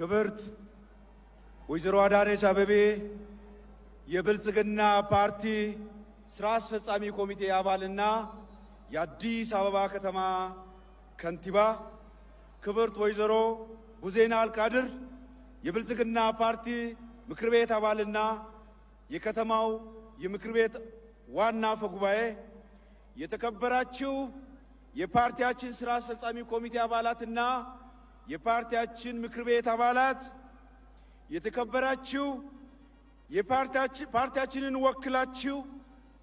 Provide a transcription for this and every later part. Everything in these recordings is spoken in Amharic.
ክብርት ወይዘሮ አዳነች አቤቤ የብልጽግና ፓርቲ ስራ አስፈጻሚ ኮሚቴ አባልና የአዲስ አበባ ከተማ ከንቲባ፣ ክብርት ወይዘሮ ቡዜና አልቃድር የብልጽግና ፓርቲ ምክር ቤት አባልና የከተማው የምክር ቤት ዋና አፈ ጉባኤ፣ የተከበራችሁ የፓርቲያችን ስራ አስፈጻሚ ኮሚቴ አባላትና የፓርቲያችን ምክር ቤት አባላት፣ የተከበራችሁ ፓርቲያችንን ወክላችሁ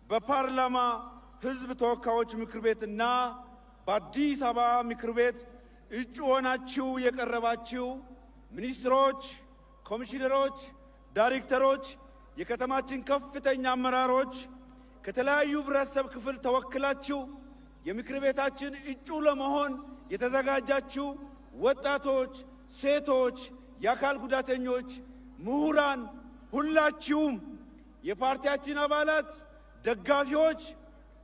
በፓርላማ ሕዝብ ተወካዮች ምክር ቤትና በአዲስ አበባ ምክር ቤት እጩ ሆናችሁ የቀረባችሁ ሚኒስትሮች፣ ኮሚሽነሮች፣ ዳይሬክተሮች፣ የከተማችን ከፍተኛ አመራሮች፣ ከተለያዩ ህብረተሰብ ክፍል ተወክላችሁ የምክር ቤታችን እጩ ለመሆን የተዘጋጃችሁ ወጣቶች፣ ሴቶች፣ የአካል ጉዳተኞች፣ ምሁራን፣ ሁላችሁም የፓርቲያችን አባላት፣ ደጋፊዎች፣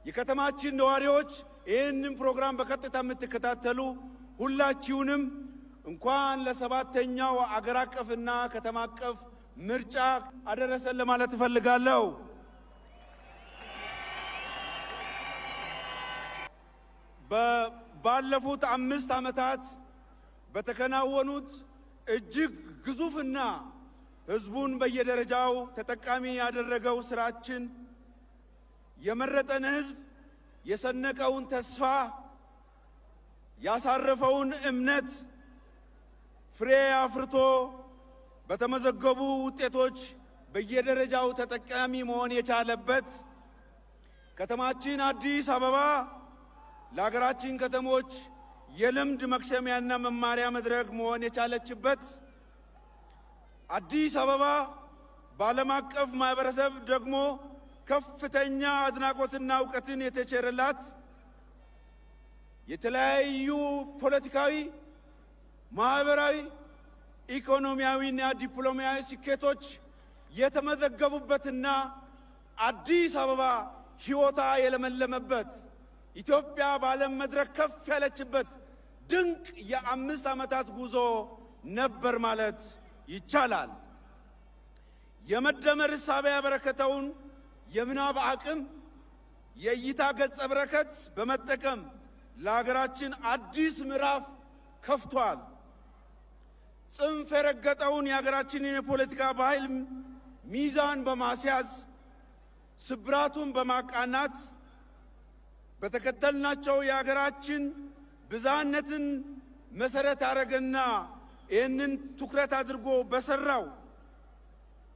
የከተማችን ነዋሪዎች፣ ይህንን ፕሮግራም በቀጥታ የምትከታተሉ ሁላችሁንም እንኳን ለሰባተኛው አገር አቀፍና ከተማ አቀፍ ምርጫ አደረሰን ለማለት እፈልጋለሁ። ባለፉት 5 ዓመታት በተከናወኑት እጅግ ግዙፍና ህዝቡን በየደረጃው ተጠቃሚ ያደረገው ስራችን የመረጠን ህዝብ የሰነቀውን ተስፋ ያሳረፈውን እምነት ፍሬ አፍርቶ በተመዘገቡ ውጤቶች በየደረጃው ተጠቃሚ መሆን የቻለበት ከተማችን አዲስ አበባ ለሀገራችን ከተሞች የልምድ መቅሰሚያና መማሪያ መድረክ መሆን የቻለችበት አዲስ አበባ በዓለም አቀፍ ማህበረሰብ ደግሞ ከፍተኛ አድናቆትና እውቀትን የተቸረላት የተለያዩ ፖለቲካዊ፣ ማህበራዊ፣ ኢኮኖሚያዊና ዲፕሎማሲያዊ ስኬቶች የተመዘገቡበትና አዲስ አበባ ሕይወቷ የለመለመበት ኢትዮጵያ በዓለም መድረክ ከፍ ያለችበት ድንቅ የ5 ዓመታት ጉዞ ነበር ማለት ይቻላል። የመደመር እሳቤ ያበረከተውን የምናብ አቅም፣ የእይታ ገጸ በረከት በመጠቀም ለሀገራችን አዲስ ምዕራፍ ከፍቷል። ጽንፍ የረገጠውን የሀገራችንን የፖለቲካ ባህል ሚዛን በማስያዝ ስብራቱን በማቃናት በተከተልናቸው የሀገራችን ብዝሃነትን መሰረት ያደረገና ይህንን ትኩረት አድርጎ በሰራው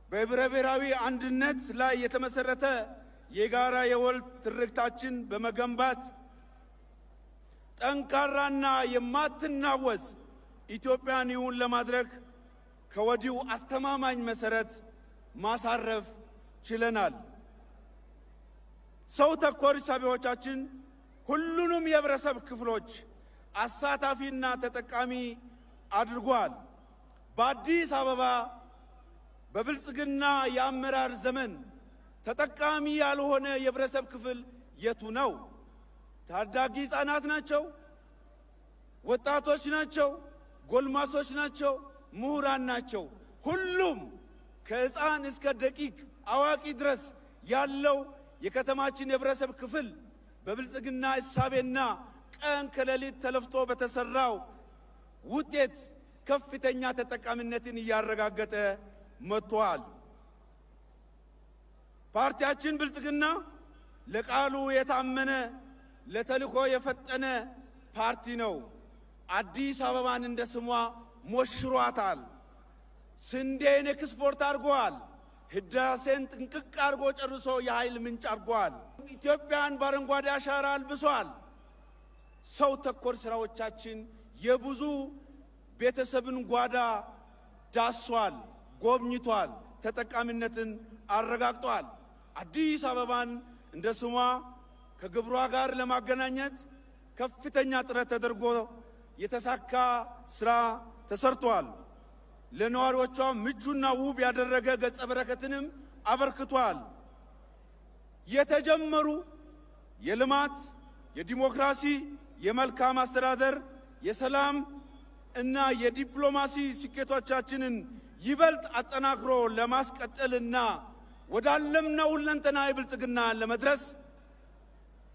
በህብረ ብሔራዊ አንድነት ላይ የተመሰረተ የጋራ የወል ትርክታችን በመገንባት ጠንካራና የማትናወጽ ኢትዮጵያን እውን ለማድረግ ከወዲሁ አስተማማኝ መሰረት ማሳረፍ ችለናል። ሰው ተኮር እሳቤዎቻችን ሁሉንም የህብረተሰብ ክፍሎች አሳታፊና ተጠቃሚ አድርጓል። በአዲስ አበባ በብልጽግና የአመራር ዘመን ተጠቃሚ ያልሆነ የህብረተሰብ ክፍል የቱ ነው? ታዳጊ ህፃናት ናቸው? ወጣቶች ናቸው? ጎልማሶች ናቸው? ምሁራን ናቸው? ሁሉም ከህፃን እስከ ደቂቅ አዋቂ ድረስ ያለው የከተማችን የህብረተሰብ ክፍል በብልጽግና እሳቤና ቀን ከሌሊት ተለፍቶ በተሰራው ውጤት ከፍተኛ ተጠቃሚነትን እያረጋገጠ መጥቷል። ፓርቲያችን ብልጽግና ለቃሉ የታመነ ለተልእኮ የፈጠነ ፓርቲ ነው። አዲስ አበባን እንደ ስሟ ሞሽሯታል። ስንዴን ኤክስፖርት አድርጓል። ህዳሴን ጥንቅቅ አድርጎ ጨርሶ የኃይል ምንጭ አድርጓል። ኢትዮጵያን በአረንጓዴ አሻራ አልብሷል። ሰው ተኮር ስራዎቻችን የብዙ ቤተሰብን ጓዳ ዳሷል፣ ጎብኝቷል፣ ተጠቃሚነትን አረጋግጧል። አዲስ አበባን እንደ ስሟ ከግብሯ ጋር ለማገናኘት ከፍተኛ ጥረት ተደርጎ የተሳካ ስራ ተሰርቷል። ለነዋሪዎቿ ምቹና ውብ ያደረገ ገጸ በረከትንም አበርክቷል። የተጀመሩ የልማት፣ የዲሞክራሲ፣ የመልካም አስተዳደር፣ የሰላም እና የዲፕሎማሲ ስኬቶቻችንን ይበልጥ አጠናክሮ ለማስቀጠልና ወዳለምነው ሁለንተናዊ ብልጽግና ለመድረስ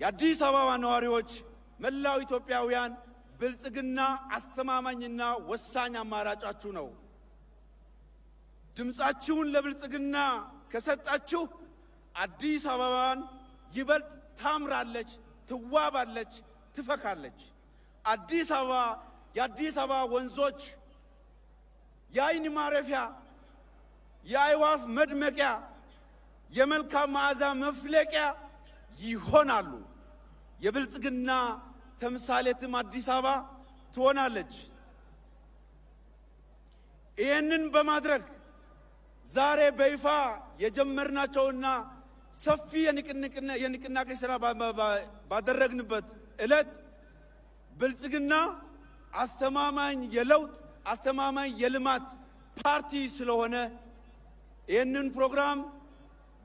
የአዲስ አበባ ነዋሪዎች መላው ኢትዮጵያውያን ብልጽግና አስተማማኝና ወሳኝ አማራጫችሁ ነው። ድምጻችሁን ለብልጽግና ከሰጣችሁ አዲስ አበባን ይበልጥ ታምራለች፣ ትዋባለች፣ ትፈካለች። የአዲስ አበባ ወንዞች የአይን ማረፊያ፣ የአዕዋፍ መድመቂያ፣ የመልካም መዓዛ መፍለቂያ ይሆናሉ። የብልጽግና ተምሳሌትም አዲስ አበባ ትሆናለች። ይህንን በማድረግ ዛሬ በይፋ የጀመርናቸውና ሰፊ የንቅናቄ ሥራ ባደረግንበት ዕለት ብልጽግና አስተማማኝ የለውጥ አስተማማኝ የልማት ፓርቲ ስለሆነ ይህንን ፕሮግራም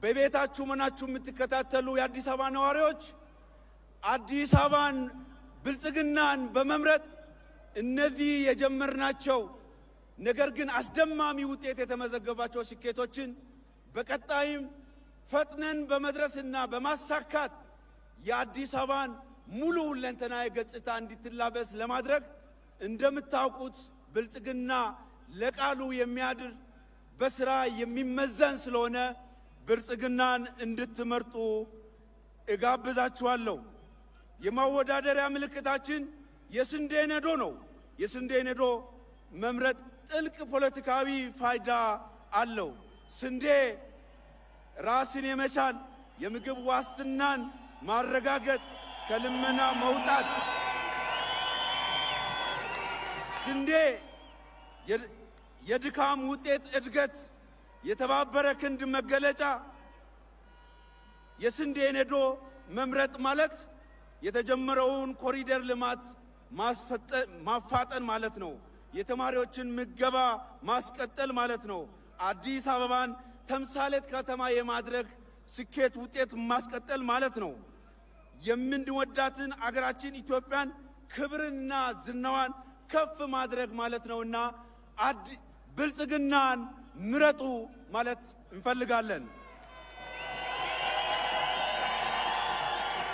በቤታችሁ ሆናችሁ የምትከታተሉ የአዲስ አበባ ነዋሪዎች አዲስ አበባን ብልጽግናን በመምረጥ እነዚህ የጀመርናቸው ነገር ግን አስደማሚ ውጤት የተመዘገባቸው ስኬቶችን በቀጣይም ፈጥነን በመድረስና በማሳካት የአዲስ አበባን ሙሉ ሁለንተናዊ ገጽታ እንድትላበስ ለማድረግ እንደምታውቁት ብልጽግና ለቃሉ የሚያድር በስራ የሚመዘን ስለሆነ ብልጽግናን እንድትመርጡ እጋብዛችኋለሁ። የማወዳደሪያ ምልክታችን የስንዴ ነዶ ነው። የስንዴ ነዶ መምረጥ ጥልቅ ፖለቲካዊ ፋይዳ አለው። ስንዴ ራስን የመቻል የምግብ ዋስትናን ማረጋገጥ፣ ከልመና መውጣት። ስንዴ የድካም ውጤት እድገት፣ የተባበረ ክንድ መገለጫ። የስንዴ ነዶ መምረጥ ማለት የተጀመረውን ኮሪደር ልማት ማፋጠን ማለት ነው። የተማሪዎችን ምገባ ማስቀጠል ማለት ነው። አዲስ አበባን ተምሳሌት ከተማ የማድረግ ስኬት ውጤት ማስቀጠል ማለት ነው። የምንወዳትን አገራችን ኢትዮጵያን ክብርና ዝናዋን ከፍ ማድረግ ማለት ነውና ብልጽግናን ምረጡ ማለት እንፈልጋለን።